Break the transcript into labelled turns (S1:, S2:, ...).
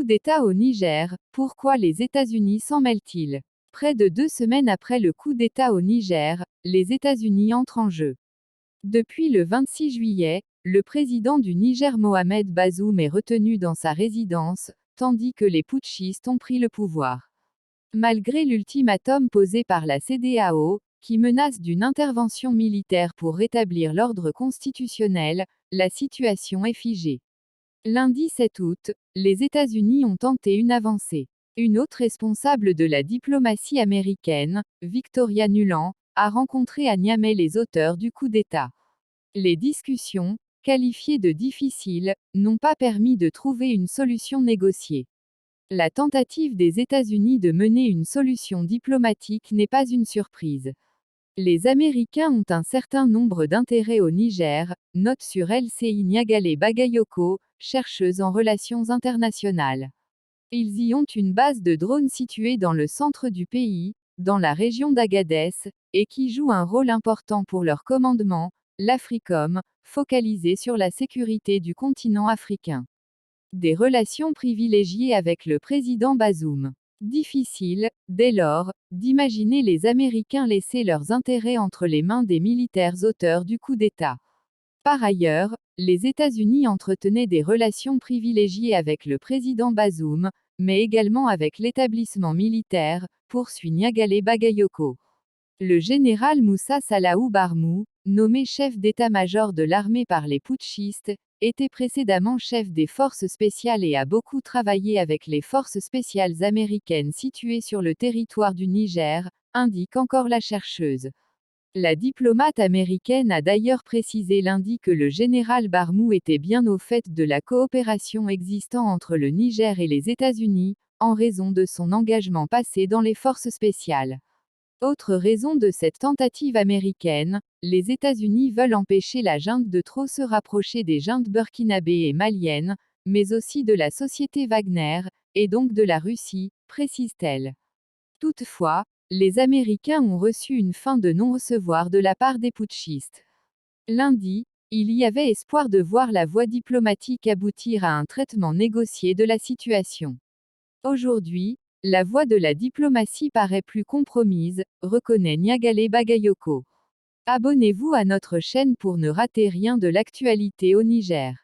S1: Coup d'État au Niger, pourquoi les États-Unis s'en mêlent-ils? Près de 2 semaines après le coup d'État au Niger, les États-Unis entrent en jeu. Depuis le 26 juillet, le président du Niger Mohamed Bazoum est retenu dans sa résidence, tandis que les putschistes ont pris le pouvoir. Malgré l'ultimatum posé par la CEDEAO, qui menace d'une intervention militaire pour rétablir l'ordre constitutionnel, la situation est figée. Lundi 7 août, les États-Unis ont tenté une avancée. Une haute responsable de la diplomatie américaine, Victoria Nuland, a rencontré à Niamey les auteurs du coup d'État. Les discussions, qualifiées de difficiles, n'ont pas permis de trouver une solution négociée. La tentative des États-Unis de mener une solution diplomatique n'est pas une surprise. Les Américains ont un certain nombre d'intérêts au Niger, note sur LCI Niagale Bagayoko, chercheuse en relations internationales. Ils y ont une base de drones située dans le centre du pays, dans la région d'Agadez, et qui joue un rôle important pour leur commandement, l'Africom, focalisé sur la sécurité du continent africain. Des relations privilégiées avec le président Bazoum. Difficile, dès lors, d'imaginer les Américains laisser leurs intérêts entre les mains des militaires auteurs du coup d'État. Par ailleurs, les États-Unis entretenaient des relations privilégiées avec le président Bazoum, mais également avec l'établissement militaire, poursuit Niagale Bagayoko. Le général Moussa Salahu Barmou, nommé chef d'état-major de l'armée par les putschistes, était précédemment chef des forces spéciales et a beaucoup travaillé avec les forces spéciales américaines situées sur le territoire du Niger, indique encore la chercheuse. La diplomate américaine a d'ailleurs précisé lundi que le général Barmou était bien au fait de la coopération existant entre le Niger et les États-Unis, en raison de son engagement passé dans les forces spéciales. Autre raison de cette tentative américaine, les États-Unis veulent empêcher la junte de trop se rapprocher des juntes burkinabées et maliennes, mais aussi de la société Wagner, et donc de la Russie, précise-t-elle. Toutefois, les Américains ont reçu une fin de non-recevoir de la part des putschistes. Lundi, il y avait espoir de voir la voie diplomatique aboutir à un traitement négocié de la situation. Aujourd'hui, la voie de la diplomatie paraît plus compromise, reconnaît Niagale Bagayoko. Abonnez-vous à notre chaîne pour ne rater rien de l'actualité au Niger.